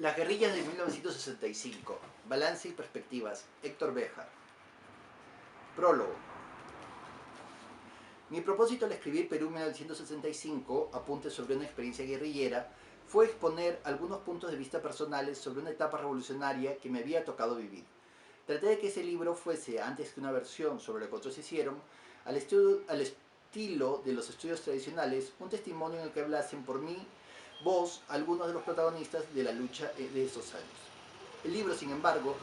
Las guerrillas de 1965. Balance y perspectivas. Héctor Béjar. Prólogo. Mi propósito al escribir Perú 1965, apuntes sobre una experiencia guerrillera, fue exponer algunos puntos de vista personales sobre una etapa revolucionaria que me había tocado vivir. Traté de que ese libro fuese, antes que una versión sobre lo que otros hicieron, al estilo de los estudios tradicionales, un testimonio en el que hablasen por mí, vos, algunos de los protagonistas de la lucha de esos años. El libro, sin embargo,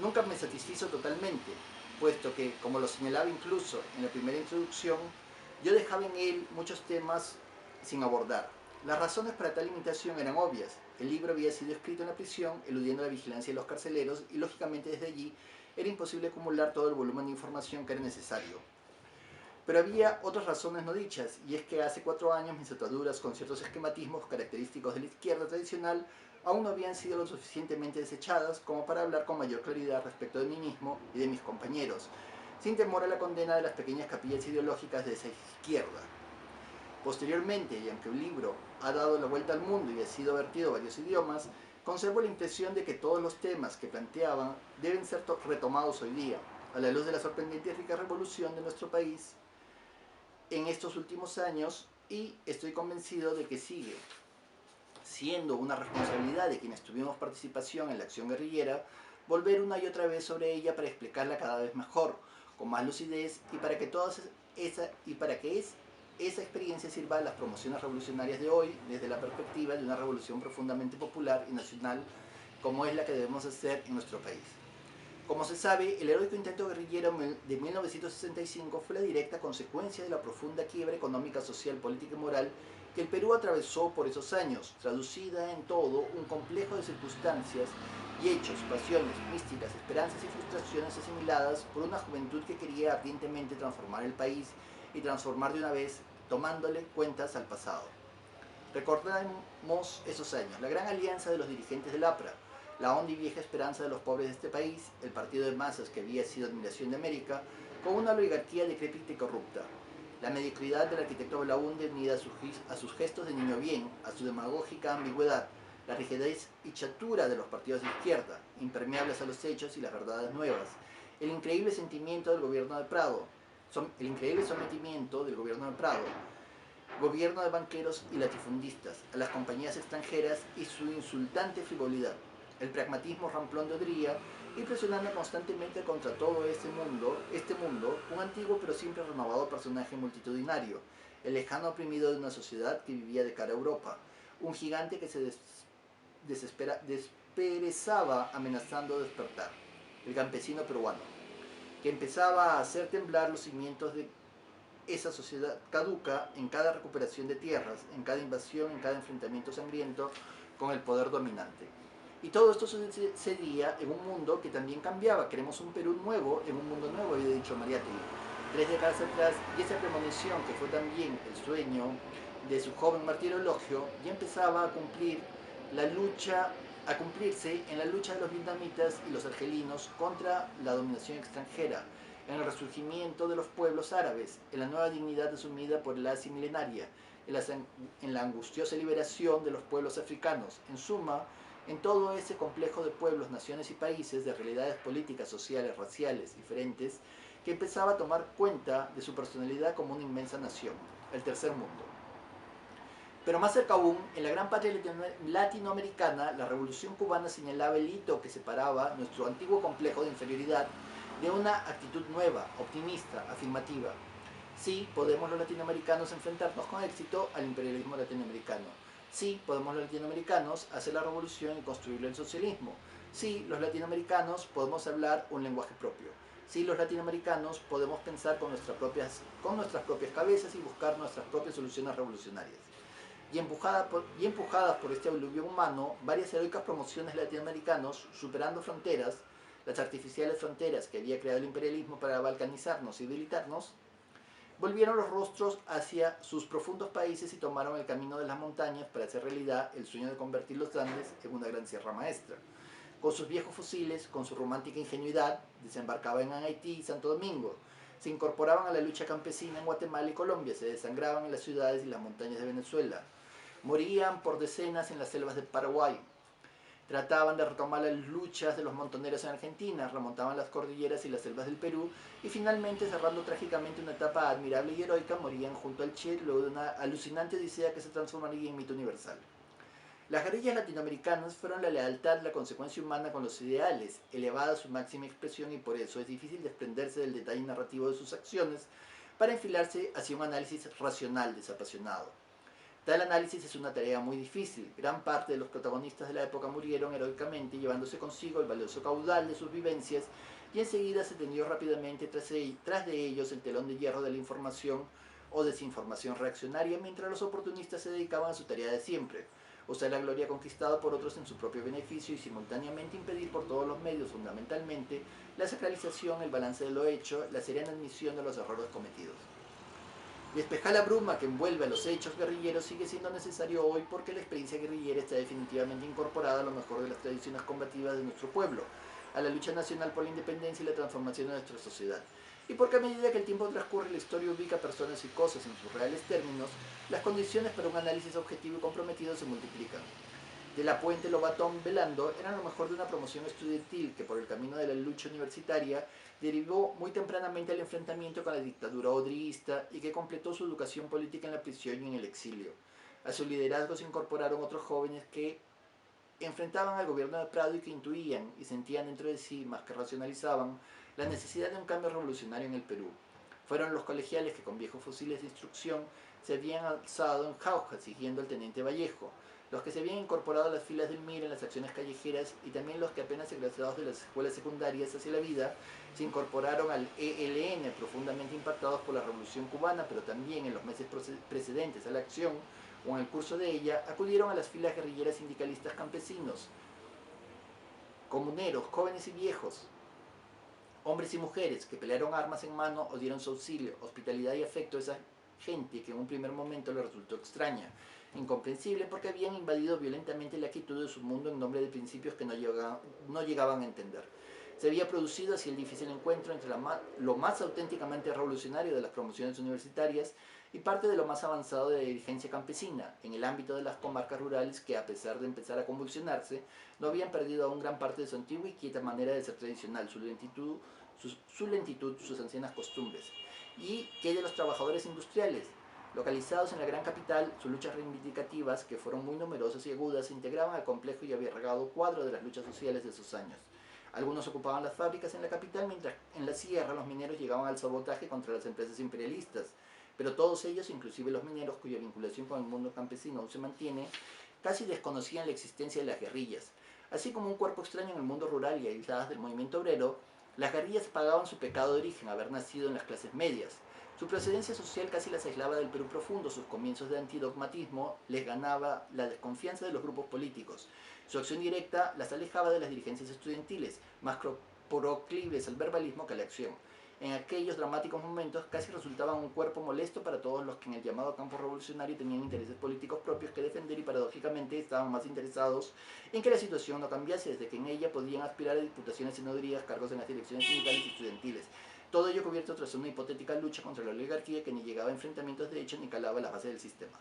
nunca me satisfizo totalmente, puesto que, como lo señalaba incluso en la primera introducción, yo dejaba en él muchos temas sin abordar. Las razones para tal limitación eran obvias. El libro había sido escrito en la prisión, eludiendo la vigilancia de los carceleros, y lógicamente desde allí era imposible acumular todo el volumen de información que era necesario. Pero había otras razones no dichas, y es que hace 4 años mis ataduras con ciertos esquematismos característicos de la izquierda tradicional aún no habían sido lo suficientemente desechadas como para hablar con mayor claridad respecto de mí mismo y de mis compañeros, sin temor a la condena de las pequeñas capillas ideológicas de esa izquierda. Posteriormente, y aunque el libro ha dado la vuelta al mundo y ha sido vertido a varios idiomas, conservo la impresión de que todos los temas que planteaban deben ser retomados hoy día, a la luz de la sorprendente y rica revolución de nuestro país en estos últimos años, y estoy convencido de que sigue siendo una responsabilidad de quienes tuvimos participación en la acción guerrillera volver una y otra vez sobre ella para explicarla cada vez mejor, con más lucidez, y para que esa experiencia sirva a las promociones revolucionarias de hoy desde la perspectiva de una revolución profundamente popular y nacional como es la que debemos hacer en nuestro país. Como se sabe, el heroico intento guerrillero de 1965 fue la directa consecuencia de la profunda quiebra económica, social, política y moral que el Perú atravesó por esos años, traducida en todo un complejo de circunstancias y hechos, pasiones, místicas, esperanzas y frustraciones asimiladas por una juventud que quería ardientemente transformar el país y transformar de una vez, tomándole cuentas al pasado. Recordemos esos años, la gran alianza de los dirigentes del APRA, la honda y vieja esperanza de los pobres de este país, el partido de masas que había sido admiración de América, con una oligarquía decrépita y corrupta, la mediocridad del arquitecto Belaúnde unida a sus gestos de niño bien, a su demagógica ambigüedad, la rigidez y chatura de los partidos de izquierda, impermeables a los hechos y las verdades nuevas, el increíble sometimiento del gobierno de Prado, gobierno de banqueros y latifundistas, a las compañías extranjeras y su insultante frivolidad, el pragmatismo ramplón de Odría, y presionando constantemente contra todo este mundo, un antiguo pero siempre renovado personaje multitudinario, el lejano oprimido de una sociedad que vivía de cara a Europa, un gigante que se desperezaba amenazando despertar, el campesino peruano, que empezaba a hacer temblar los cimientos de esa sociedad caduca en cada recuperación de tierras, en cada invasión, en cada enfrentamiento sangriento con el poder dominante. Y todo esto sucedía en un mundo que también cambiaba. Queremos un Perú nuevo en un mundo nuevo, había dicho Mariátegui 3 décadas atrás, y esa premonición, que fue también el sueño de su joven martirologio, ya empezaba a cumplirse en la lucha de los vietnamitas y los argelinos contra la dominación extranjera, en el resurgimiento de los pueblos árabes, en la nueva dignidad asumida por el Asia milenaria, en la angustiosa liberación de los pueblos africanos, en suma, en todo ese complejo de pueblos, naciones y países, de realidades políticas, sociales, raciales, diferentes, que empezaba a tomar cuenta de su personalidad como una inmensa nación, el tercer mundo. Pero más cerca aún, en la gran patria latinoamericana, la Revolución Cubana señalaba el hito que separaba nuestro antiguo complejo de inferioridad de una actitud nueva, optimista, afirmativa. Sí, podemos los latinoamericanos enfrentarnos con éxito al imperialismo latinoamericano. Sí, podemos los latinoamericanos hacer la revolución y construir el socialismo. Sí, los latinoamericanos podemos hablar un lenguaje propio. Sí, los latinoamericanos podemos pensar con nuestras propias cabezas y buscar nuestras propias soluciones revolucionarias. Y empujadas por este aluvio humano, varias heroicas promociones latinoamericanos, superando fronteras, las artificiales fronteras que había creado el imperialismo para balcanizarnos y debilitarnos, volvieron los rostros hacia sus profundos países y tomaron el camino de las montañas para hacer realidad el sueño de convertir los Andes en una gran sierra maestra. Con sus viejos fusiles, con su romántica ingenuidad, desembarcaban en Haití y Santo Domingo, se incorporaban a la lucha campesina en Guatemala y Colombia, se desangraban en las ciudades y las montañas de Venezuela, morían por decenas en las selvas de Paraguay, Trataban de retomar las luchas de los montoneros en Argentina, remontaban las cordilleras y las selvas del Perú y finalmente, cerrando trágicamente una etapa admirable y heroica, morían junto al Che luego de una alucinante odisea que se transformaría en mito universal. Las guerrillas latinoamericanas fueron la lealtad, la consecuencia humana con los ideales, elevada a su máxima expresión, y por eso es difícil desprenderse del detalle narrativo de sus acciones para enfilarse hacia un análisis racional desapasionado. Tal análisis es una tarea muy difícil. Gran parte de los protagonistas de la época murieron heroicamente, llevándose consigo el valioso caudal de sus vivencias, y enseguida se tendió rápidamente tras de ellos el telón de hierro de la información o desinformación reaccionaria, mientras los oportunistas se dedicaban a su tarea de siempre: usar la gloria conquistada por otros en su propio beneficio y simultáneamente impedir por todos los medios, fundamentalmente, la sacralización, el balance de lo hecho, la serena admisión de los errores cometidos. Despejar la bruma que envuelve a los hechos guerrilleros sigue siendo necesario hoy, porque la experiencia guerrillera está definitivamente incorporada a lo mejor de las tradiciones combativas de nuestro pueblo, a la lucha nacional por la independencia y la transformación de nuestra sociedad. Y porque a medida que el tiempo transcurre y la historia ubica personas y cosas en sus reales términos, las condiciones para un análisis objetivo y comprometido se multiplican. De la Puente Lobatón Velando era lo mejor de una promoción estudiantil que, por el camino de la lucha universitaria, derivó muy tempranamente al enfrentamiento con la dictadura odriguista y que completó su educación política en la prisión y en el exilio. A su liderazgo se incorporaron otros jóvenes que enfrentaban al gobierno de Prado y que intuían y sentían dentro de sí, más que racionalizaban, la necesidad de un cambio revolucionario en el Perú. Fueron los colegiales que, con viejos fusiles de instrucción, se habían alzado en Jauja siguiendo al teniente Vallejo, los que se habían incorporado a las filas del MIR en las acciones callejeras, y también los que, apenas egresados de las escuelas secundarias hacia la vida, se incorporaron al ELN, profundamente impactados por la Revolución Cubana, pero también en los meses precedentes a la acción o en el curso de ella, acudieron a las filas guerrilleras sindicalistas campesinos, comuneros, jóvenes y viejos, hombres y mujeres que pelearon armas en mano o dieron su auxilio, hospitalidad y afecto a esa gente que en un primer momento le resultó extraña, incomprensible, porque habían invadido violentamente la quietud de su mundo en nombre de principios que no llegaban a entender. Se había producido así el difícil encuentro entre lo más auténticamente revolucionario de las promociones universitarias y parte de lo más avanzado de la dirigencia campesina, en el ámbito de las comarcas rurales que, a pesar de empezar a convulsionarse, no habían perdido aún gran parte de su antigua y quieta manera de ser tradicional, su lentitud, sus ancianas costumbres. ¿Y qué de los trabajadores industriales? Localizados en la gran capital, sus luchas reivindicativas, que fueron muy numerosas y agudas, se integraban al complejo y abigarrado cuadro de las luchas sociales de esos años. Algunos ocupaban las fábricas en la capital, mientras en la sierra los mineros llegaban al sabotaje contra las empresas imperialistas. Pero todos ellos, inclusive los mineros, cuya vinculación con el mundo campesino aún se mantiene, casi desconocían la existencia de las guerrillas. Así como un cuerpo extraño en el mundo rural y aisladas del movimiento obrero, las guerrillas pagaban su pecado de origen, haber nacido en las clases medias. Su procedencia social casi las aislaba del Perú profundo, sus comienzos de antidogmatismo les ganaba la desconfianza de los grupos políticos. Su acción directa las alejaba de las dirigencias estudiantiles, más proclives al verbalismo que a la acción. En aquellos dramáticos momentos casi resultaban un cuerpo molesto para todos los que en el llamado campo revolucionario tenían intereses políticos propios que defender, y paradójicamente estaban más interesados en que la situación no cambiase, desde que en ella podían aspirar a diputaciones, senadurías, cargos en las direcciones sindicales y estudiantiles. Todo ello cubierto tras una hipotética lucha contra la oligarquía que ni llegaba a enfrentamientos de hecho ni calaba la base del sistema.